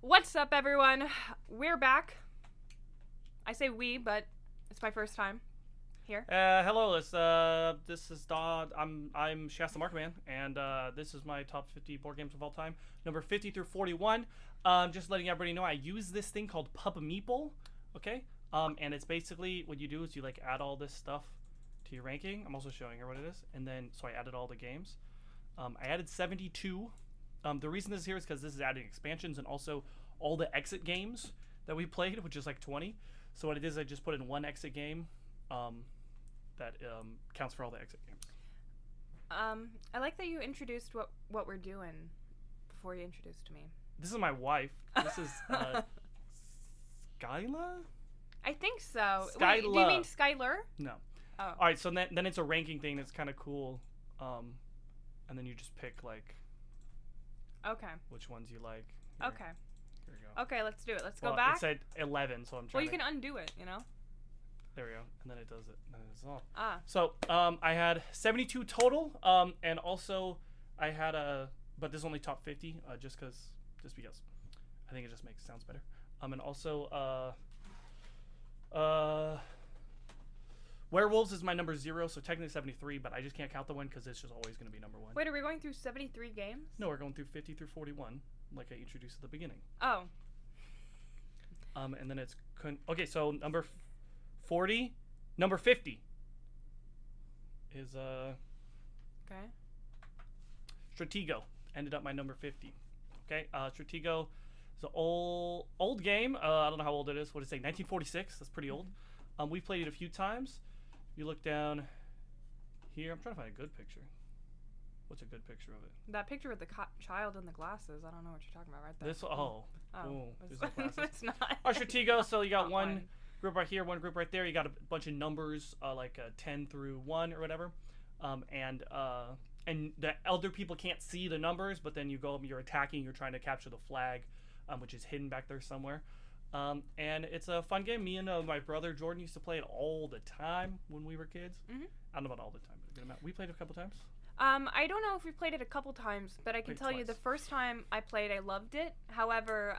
What's up, everyone? We're back. I say we, but it's my first time here. Hello. This is Dodd. I'm ShastaMarckerMen, and this is my top 50 board games of all time, number 50 through 41. Just letting everybody know, I use this thing called Pub Meeple. Okay. And it's basically what you do is you like add all this stuff to your ranking. I'm also showing here what it is, and then so I added all the games. I added 72. The reason this is here is because this is adding expansions and also all the exit games that we played, which is like 20. So what it is, I just put in one exit game that counts for all the exit games. I like that you introduced what we're doing before you introduced me. This is my wife. This is Skyla? I think so. Skyla. Wait, do you mean Skylar? No. Oh. All right, so then it's a ranking thing that's kind of cool. And then you just pick like Okay. which ones you like. Here. Okay. Here we go. Okay, let's do it. Let's Well, go back. It said 11, so I'm trying Well, you can undo it, you know? There we go. And then it does it. And it's off. Ah. So, I had 72 total. And also I had but this is only top 50, just because I think it just sounds better. And also, Werewolves is my number 0, so technically 73, but I just can't count the one because it's just always going to be number 1. Wait, are we going through 73 games? No, we're going through 50 through 41, like I introduced at the beginning. Oh. And then it's okay. So number 50 is Okay. Stratego. Ended up my number 50. Okay, Stratego is an old game. I don't know how old it is. What did it say? 1946. That's pretty old. We've played it a few times. If you look down here, I'm trying to find a good picture. What's a good picture of it? That picture with the child in the glasses. I don't know what you're talking about right there. This is the glasses. It's not. Stratego. So you got Not one group right here, one group right there. You got a bunch of numbers, like 10 through 1 or whatever. And the elder people can't see the numbers, but then you go, you're attacking, you're trying to capture the flag, which is hidden back there somewhere. And it's a fun game. Me and my brother Jordan used to play it all the time when we were kids. Mm-hmm. I don't know about all the time, but a good amount. We played it a couple times. I don't know if we played it a couple times, but I can tell you the first time I played, I loved it. However,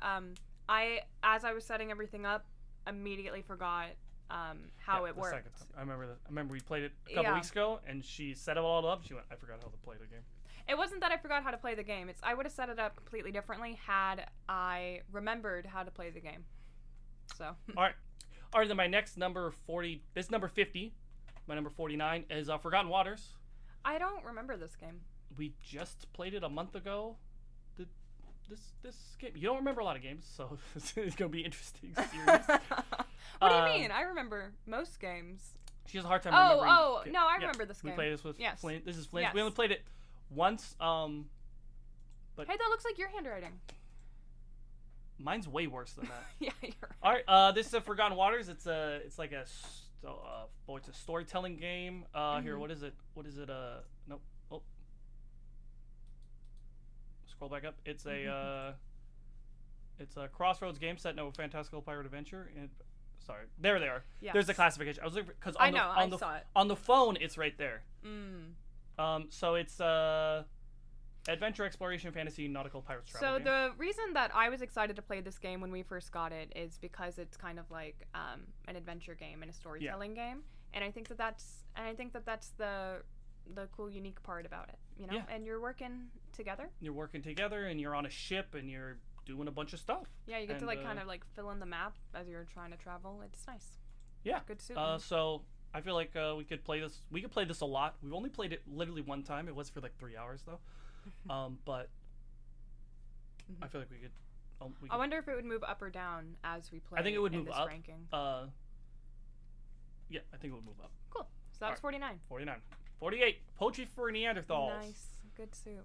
as I was setting everything up, immediately forgot how it worked. Second time. I remember we played it a couple weeks ago, and she set it all up. She went, I forgot how to play the game. It wasn't that I forgot how to play the game. I would have set it up completely differently had I remembered how to play the game. So. All right. Then my next number 40. This is number 50. My number 49 is Forgotten Waters. I don't remember this game. We just played it a month ago. This game. You don't remember a lot of games, so it's gonna be interesting series. What do you mean? I remember most games. She has a hard time remembering. Oh, no, I remember this game. We played this with Flint. This is Flint. Yes. We only played it once. But hey, that looks like your handwriting. Mine's way worse than that. Yeah, you're right. All right. This is Forgotten Waters. It's like a it's a storytelling game. Here, what is it? Nope. Oh. Scroll back up. It's a crossroads game set in a fantastical pirate adventure. And sorry, there they are. Yes. There's the classification. I was looking because I saw it on the phone. It's right there. Mm. So it's adventure, exploration, fantasy, nautical, pirates travel. So game. the reason that I was excited to play this game when we first got it is because it's kind of like an adventure game and a storytelling game, and I think that's the cool, unique part about it, you know. Yeah. And you're working together. You're working together, and you're on a ship, and you're doing a bunch of stuff. Yeah, you get to kind of like fill in the map as you're trying to travel. It's nice. Yeah. Good suit. So I feel like we could play this. We could play this a lot. We've only played it literally one time. It was for like 3 hours though. But I feel like we could. I wonder if it would move up or down as we play. I think it would in move this up. Ranking. Yeah, I think it would move up. Cool. So that was 49. 49. 48. Poetry for Neanderthals. Nice. Good suit.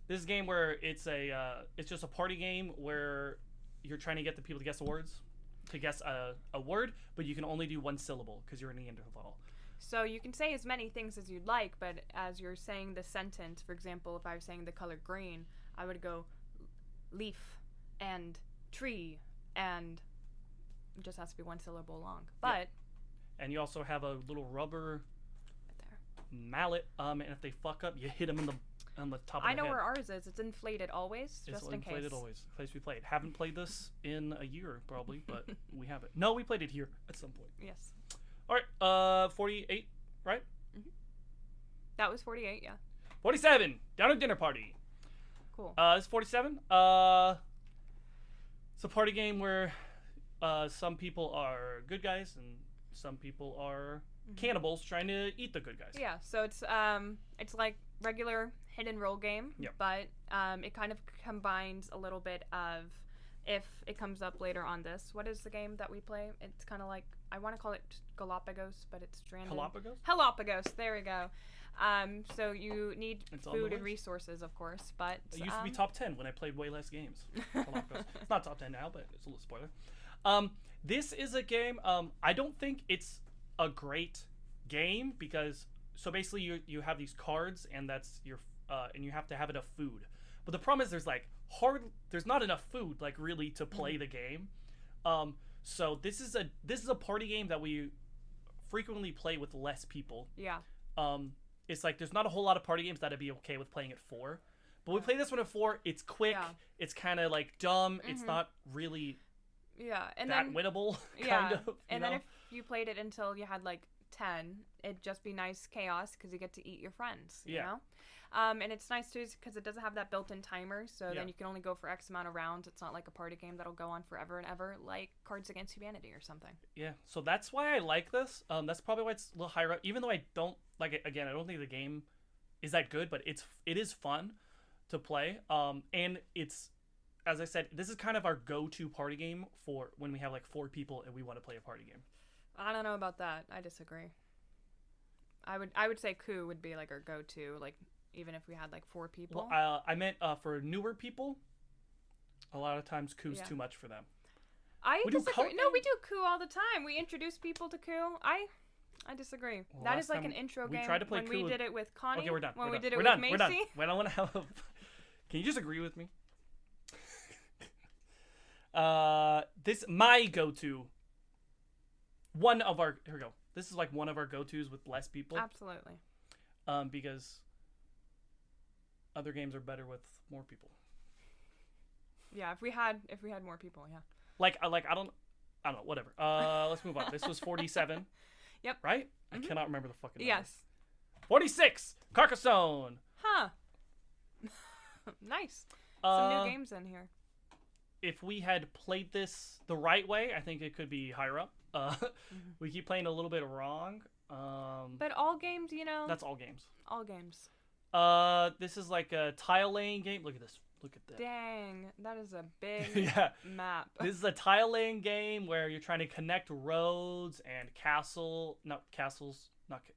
This is a game where it's just a party game where you're trying to get the people to guess the words, to guess a word, but you can only do one syllable because you're a Neanderthal. So you can say as many things as you'd like, but as you're saying the sentence, for example, if I was saying the color green, I would go leaf and tree, and it just has to be one syllable long. But and you also have a little rubber right there mallet, and if they fuck up, you hit them in the on the top of I the know head. where ours is. It's inflated always, It's just in case. inflated always. Place we played. Haven't played this in a year probably, but we have it. No, we played it here at some point. Yes. All right. 48, right? That was 48, yeah. 47. Down at dinner party. Cool. This is 47. It's a party game where some people are good guys and some people are cannibals trying to eat the good guys. Yeah, so it's like regular hidden role game, Yep. but it kind of combines a little bit of, if it comes up later on this, what is the game that we play? It's kind of like, I want to call it Galapagos, but it's stranded. Galapagos, there we go. So you need It's on the food and list. resources, of course, but It used to be top 10 when I played way less games. It's not top 10 now, but it's a little spoiler. This is a game, I don't think it's a great game because, so basically you have these cards and that's your, and you have to have enough food. But the problem is there's not enough food, like, really to play the game. So this is a party game that we frequently play with less people. yeah. It's like there's not a whole lot of party games that I'd be okay with playing at 4. But we play this one at 4. It's quick. Yeah. It's kind of like dumb. It's not really Yeah, and that then winnable. yeah, Kind of. and then if you played it until you had like 10, it'd just be nice chaos because you get to eat your friends. You know? And it's nice too because it doesn't have that built-in timer, so then you can only go for X amount of rounds. It's not like a party game that'll go on forever and ever, like Cards Against Humanity or something. Yeah, so that's why I like this. That's probably why it's a little higher up. Even though I don't like it, again, I don't think the game is that good, but it is fun to play. And it's, as I said, this is kind of our go-to party game for when we have like 4 people and we want to play a party game. I don't know about that. I disagree. I would say coup would be like our go-to, like even if we had like 4 people. Well, I meant for newer people. A lot of times coup's too much for them. I We do disagree. code No, we games? do coup all the time. We introduce people to coup. I disagree. Well, That last is like time an intro we game. tried to play when coup we with- did it with Connie. Okay, we're done. When we're we done. did it we're with done. Macy. We're done. We don't want to have. Can you just agree with me? This my go-to. One of our here we go. This is like one of our go-tos with less people. Absolutely. Because other games are better with more people. Yeah, if we had more people, yeah. Like I don't know, whatever. Let's move on. This was 47. Yep. Right? I cannot remember the fucking number. Yes. 46. Carcassonne. Huh. Nice. Some new games in here. If we had played this the right way, I think it could be higher up. We keep playing a little bit wrong. But all games, you know. That's all games. all games. This is like a tile laying game. Look at this. Look at that. Dang, that is a big Yeah. map. This is a tile laying game where you're trying to connect roads and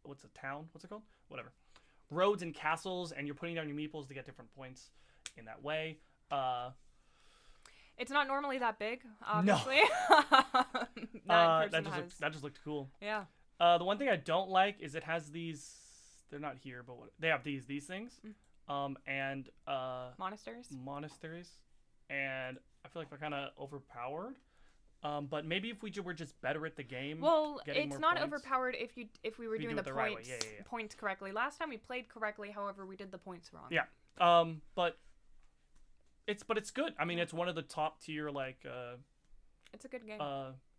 what's a town? What's it called? Whatever. Roads and castles, and you're putting down your meeples to get different points in that way. It's not normally that big, obviously. That just looked cool. Yeah. The one thing I don't like is it has these. They're not here, but they have these things. And Monasteries. And I feel like they're kind of overpowered. But maybe if we were just better at the game. Well, getting it's more not points. overpowered if we were doing do the it the right way. points Yeah. points correctly. Last time we played correctly, however, we did the points wrong. Yeah. But it's good. I mean, it's one of the top tier It's a good game.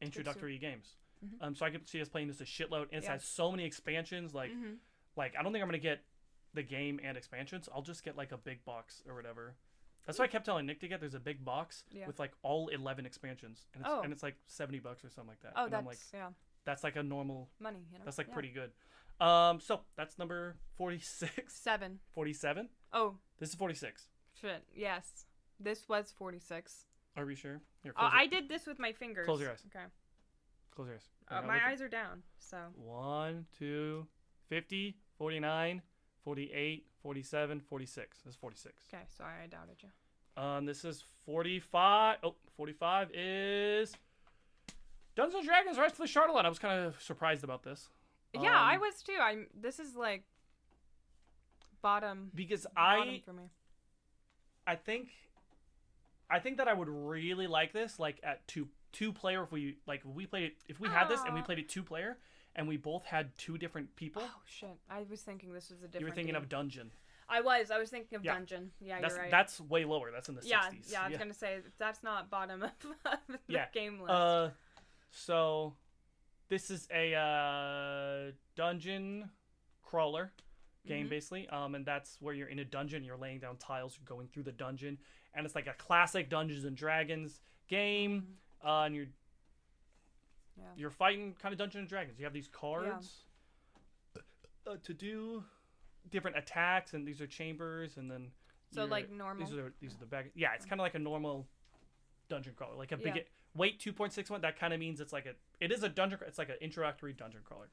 introductory games. Mm-hmm. So I could see us playing this a shitload, and it has so many expansions. Like I don't think I'm gonna get the game and expansions. I'll just get like a big box or whatever. That's what I kept telling Nick to get. There's a big box with like all 11 expansions, and it's like $70 or something like that. Oh, and that's I'm like, that's like a normal money. You know? That's like pretty good. So that's number 46. 7. 47. Oh, This is 46. shit. Yes, this was 46. Are we sure? Here, I did this with my fingers. Close your eyes. Okay. Close your eyes. My eyes are down. So 1, 2, 50, 49, 48, 47, 46. This is 46. okay, sorry, I doubted you. This is 45. Oh, 45 is Dungeons & Dragons Rise to the Ashardalon. I was kind of surprised about this. Yeah, I was too. This is like bottom. Because bottom for me. I think that I would really like this like at two player if we played it if we had this and we played it 2 player and we both had 2 different people. Oh shit! I was thinking this was a different. You were thinking game. of Dungeon. I was thinking of Yeah. dungeon. Yeah, That's you're right. that's way lower. That's in the 60s. Yeah, I was gonna say that's not bottom of the Yeah. game list. So this is a dungeon crawler game basically. And that's where you're in a dungeon, you're laying down tiles, you're going through the dungeon, and it's like a classic Dungeons and Dragons game. And you're fighting kind of Dungeons and Dragons. You have these cards to do different attacks, and these are chambers, and then So like normal. these are the back. Yeah, it's kind of like a normal dungeon crawler, like a big weight 2.61. That kind of means it's like it is a dungeon. It's like an introductory dungeon crawler.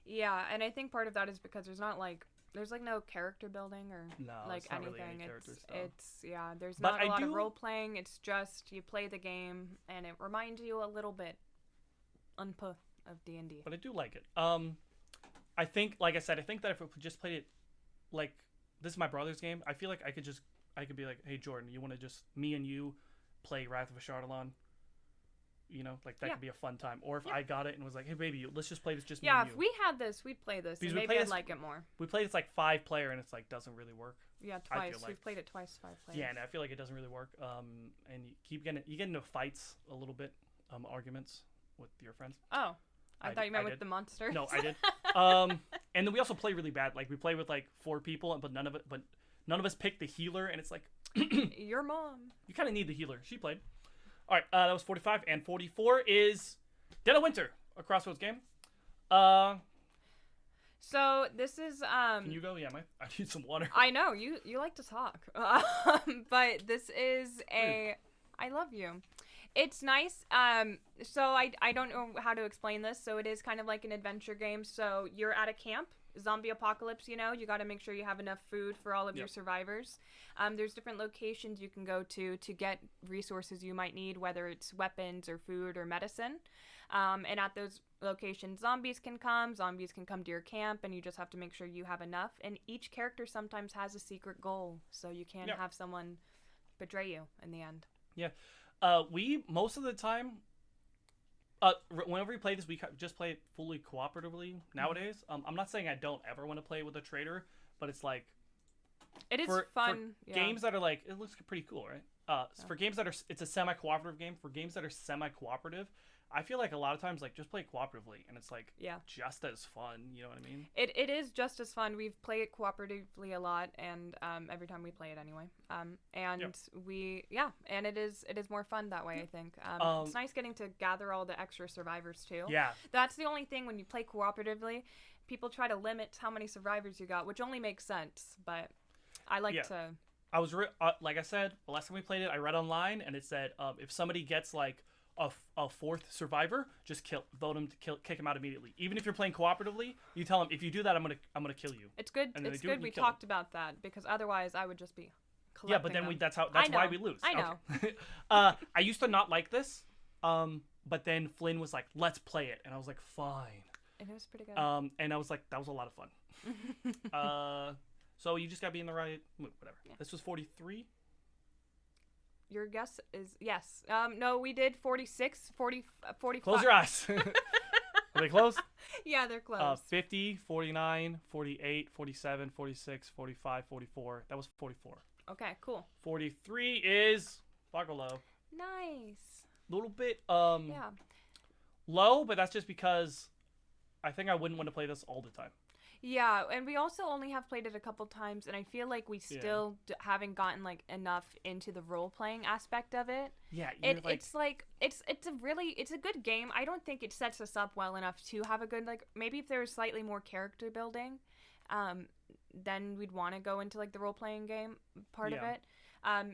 Yeah, and I think part of that is because there's no character building or like it's not anything. Really any characters, there's But not a I lot of do- role playing. It's just you play the game and it reminds you a little bit of D&D. But I do like it. I think, like I said, I think that if we just played it, like this is my brother's game, I feel like I could be like, hey Jordan, you want to just me and you play Wrath of Ashardalon? You know, like that could be a fun time. Or if I got it and was like, hey baby, let's just play this just me and you. Yeah, if we had this, we'd play this. Because And we maybe play I'd this- like it more. We played it's like 5-player and it's like doesn't really work. Yeah, I twice. feel like. We've played it twice, 5 players. Yeah, and I feel like it doesn't really work. And you get into fights a little bit, arguments with your friends. Oh, I thought you meant I with did. the monsters. No, I did. And then we also play really bad. Like we play with like 4 people, but none of us picked the healer, and it's like Your mom. you kind of need the healer. She played. All right, that was 45, and 44 is Dead of Winter, a Crossroads game. So this is Can you go? Yeah, I need some water. I know you like to talk, but this is I love you. It's nice. So I don't know how to explain this. So it is kind of like an adventure game. So you're at a camp, zombie apocalypse. You got to make sure you have enough food for all of your survivors. There's different locations you can go to get resources you might need, whether it's weapons or food or medicine. And at those locations, zombies can come to your camp, and you just have to make sure you have enough. And each character sometimes has a secret goal, so you can't have someone betray you in the end. Yeah. We most of the time, whenever we play this, we just play it fully cooperatively nowadays. I'm not saying I don't ever want to play with a traitor, but it's like it is for fun. Games that are like, it looks pretty cool, right? For games that are, it's a semi-cooperative game. For games that are semi-cooperative, I feel like a lot of times like just play it cooperatively, and it's like just as fun. You know what I mean? It is just as fun. We've played it cooperatively a lot, and every time we play it anyway. And it is more fun that way. I think it's nice getting to gather all the extra survivors too. Yeah, that's the only thing when you play cooperatively. People try to limit how many survivors you got, which only makes sense. But I like to. I was like I said, the last time we played it, I read online, and it said if somebody gets like a 4th survivor, just kick him out immediately. Even if you're playing cooperatively, you tell him, if you do that, I'm gonna kill you. It's good. It's good we talked about that, because otherwise I would just be collecting Yeah, but then them. that's why we lose. I know. Okay. I used to not like this, but then Flynn was like, let's play it, and I was like, fine. And it was pretty good. And I was like, that was a lot of fun. So you just gotta be in the right mood, whatever. Yeah. This was 43. Your guess is yes. No, we did 46, 45. Close your eyes. Are they close? Yeah, they're close. 50, 49, 48, 47, 46, 45, 44. That was 44. Okay, cool. 43 is Fogolo. Nice. Little bit yeah. low, but that's just because I think I wouldn't want to play this all the time. Yeah, and we also only have played it a couple times, and I feel like we still haven't gotten like enough into the role playing aspect of it. Yeah, it's a good game. I don't think it sets us up well enough to have a good, like, maybe if there was slightly more character building, then we'd want to go into like the role playing game part of it.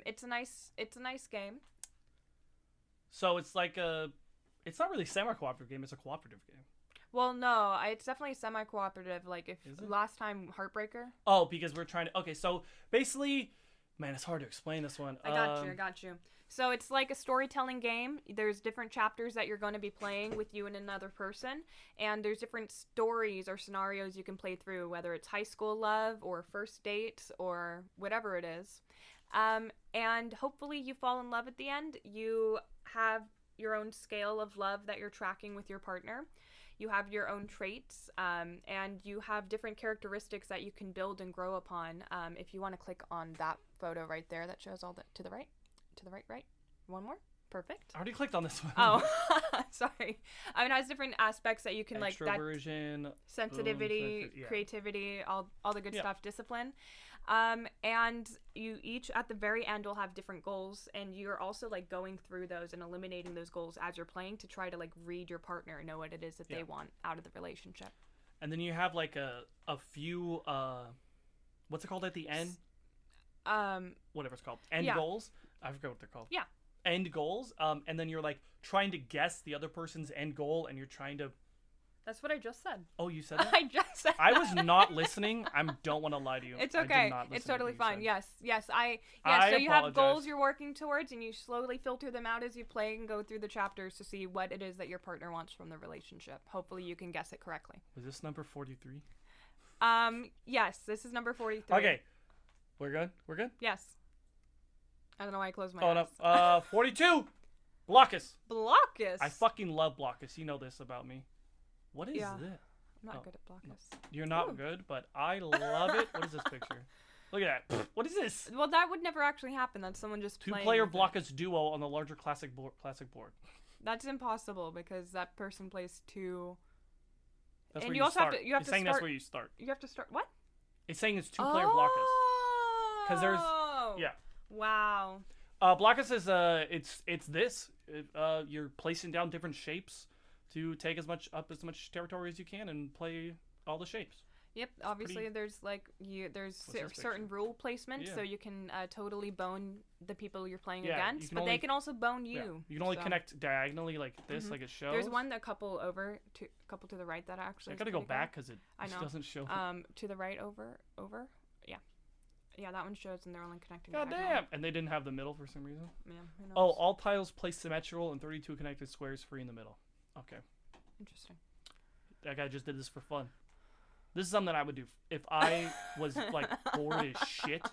It's a nice game. So it's like it's not really semi-cooperative game. It's a cooperative game. Well, no, it's definitely semi-cooperative. Like, if last time Heartbreaker. Oh, because we're trying to. Okay, so basically, man, it's hard to explain this one. I got you. So it's like a storytelling game. There's different chapters that you're going to be playing with you and another person, and there's different stories or scenarios you can play through, whether it's high school love or first date or whatever it is. And hopefully you fall in love at the end. You have your own scale of love that you're tracking with your partner. You have your own traits, and you have different characteristics that you can build and grow upon. If you want to click on that photo right there that shows all the to the right, right. One more. Perfect. I already clicked on this one. Oh, sorry. I mean, it has different aspects that you can like that extroversion, sensitivity, creativity, all the good stuff, discipline. And you each at the very end will have different goals, and you're also like going through those and eliminating those goals as you're playing to try to like read your partner and know what it is that they want out of the relationship. And then you have like a few what's it called at the end? Whatever it's called. End goals. I forget what they're called. Yeah. End goals. And then you're like trying to guess the other person's end goal, and you're trying to. That's what I just said. Oh, you said that? I just said I was not listening. I don't want to lie to you. It's okay. It's totally fine. Yes. So you have goals you're working towards, and you slowly filter them out as you play and go through the chapters to see what it is that your partner wants from the relationship. Hopefully you can guess it correctly. Was this number 43? Yes, this is number 43. Okay. We're good? We're good? Yes. I don't know why I closed my eyes. No. 42! Blokus. Blokus. I fucking love Blokus. You know this about me. What is this? I'm not good at Blokus. You're not good, but I love it. What is this picture? Look at that. What is this? Well, that would never actually happen. That's someone just playing. 2-player Blokus duo on the larger classic board. That's impossible because that person plays 2. That's and where you also start. have to. You have it's to saying start. That's where you start. You have to start. What? It's saying it's 2-player Blokus. Because there's. Yeah. Wow. Blokus is it's this. You're placing down different shapes to take as much territory as you can and play all the shapes. Yep. Obviously, there's like certain rule placement, so you can totally bone the people you're playing against, but they can also bone you. Yeah. You can only connect diagonally like this, like it shows. There's one a couple to the right that actually. I gotta go back because it doesn't show. To the right over. Yeah. Yeah, that one shows, and they're only connecting. God damn! And they didn't have the middle for some reason. Yeah. Who knows? Oh, all tiles placed symmetrical and 32 connected squares free in the middle. Okay. Interesting. That guy just did this for fun. This is something that I would do if I was like bored as shit.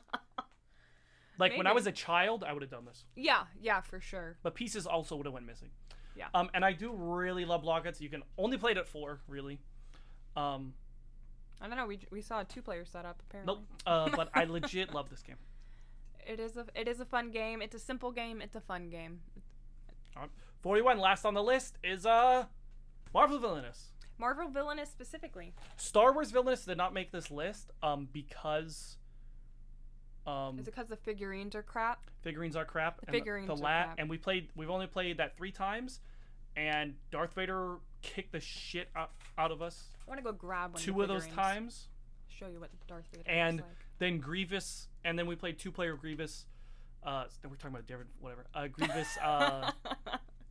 Like when I was a child, I would have done this. Yeah, for sure. But pieces also would have went missing. Yeah. And I do really love Blokus. You can only play it at 4, really. I don't know. We saw a 2-player setup apparently. Nope. But I legit love this game. It is a fun game. It's a simple game. It's a fun game. All right. 41. Last on the list is Marvel Villainous. Marvel Villainous specifically. Star Wars Villainous did not make this list because. Is it because the figurines are crap? Figurines are crap. The figurines are crap. And we've only played that 3 times, and Darth Vader kicked the shit out of us. I want to go grab one. 2 of those times. Show you what Darth Vader and looks like. Then Grievous, and then we played 2-player Grievous. We're talking about different whatever. Grievous,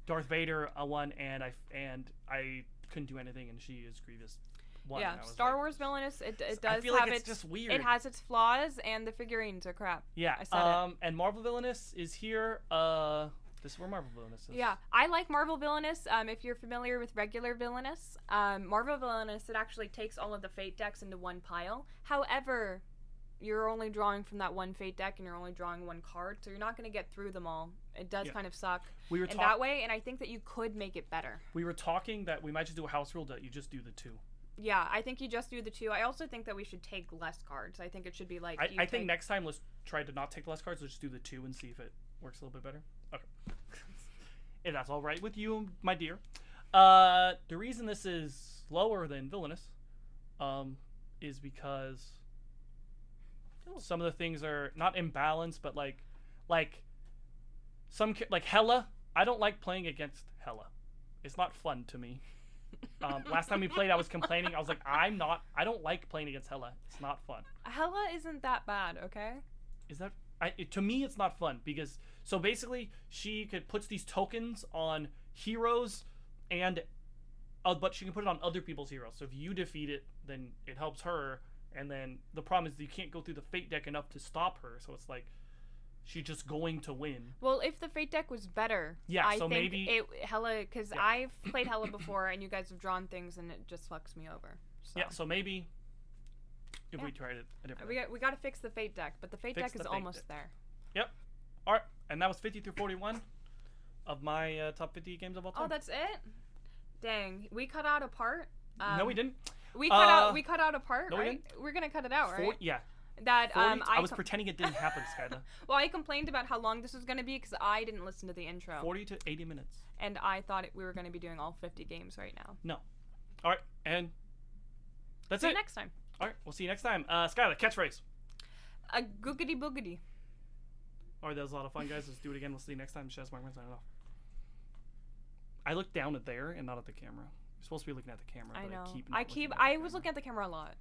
Darth Vader one, and I couldn't do anything, and she is Grievous. Yeah, Star Wars Villainous. It does I feel have like it's just weird. It has its flaws, and the figurines are crap. Yeah. I said it. And Marvel Villainous is here. This is where Marvel Villainous is. Yeah, I like Marvel Villainous. If you're familiar with regular Villainous, Marvel Villainous, it actually takes all of the Fate decks into one pile. However, you're only drawing from that one Fate deck, and you're only drawing 1 card, so you're not going to get through them all. It does kind of suck in that way, and I think that you could make it better. We were talking that we might just do a house rule that you just do the 2. Yeah, I think you just do the 2. I also think that we should take less cards. I think it should be like... I think next time let's try to not take less cards. Let's just do the 2 and see if it works a little bit better. Okay. If that's all right with you, my dear. The reason this is lower than Villainous is because some of the things are not imbalanced, but like Hela. I don't like playing against Hela. It's not fun to me. Last time we played, I was complaining. I was like, I don't like playing against Hela. It's not fun. Hela isn't that bad, okay? Is that... to me, it's not fun because... So basically, she puts these tokens on heroes and... but she can put it on other people's heroes. So if you defeat it, then it helps her. And then the problem is that you can't go through the Fate deck enough to stop her. So it's like... She's just going to win. Well, if the Fate deck was better, I think maybe Hela, because I've played Hela before, and you guys have drawn things, and it just fucks me over. So. Yeah, so maybe if we tried it a different way. We got to fix the Fate deck, but the Fate deck is almost there. Yep. All right, and that was 50 through 41 of my top 50 games of all time. Oh, that's it? Dang, we cut out a part. No, we didn't. We cut out a part, no, we right? We're gonna cut it out, right? Yeah. That 40 I was pretending it didn't happen, Skyla. Well, I complained about how long this was gonna be because I didn't listen to the intro. 40 to 80 minutes. And I thought we were gonna be doing all 50 games right now. No. All right, and that's See it. you next time. All right, we'll see you next time. Skyla, catchphrase. A googity boogity. All right, that was a lot of fun, guys. Let's do it again. We'll see you next time. ShastaMarckerMen signing off. I look down at there and not at the camera. You're supposed to be looking at the camera. I but know. I keep. I was looking at the camera a lot.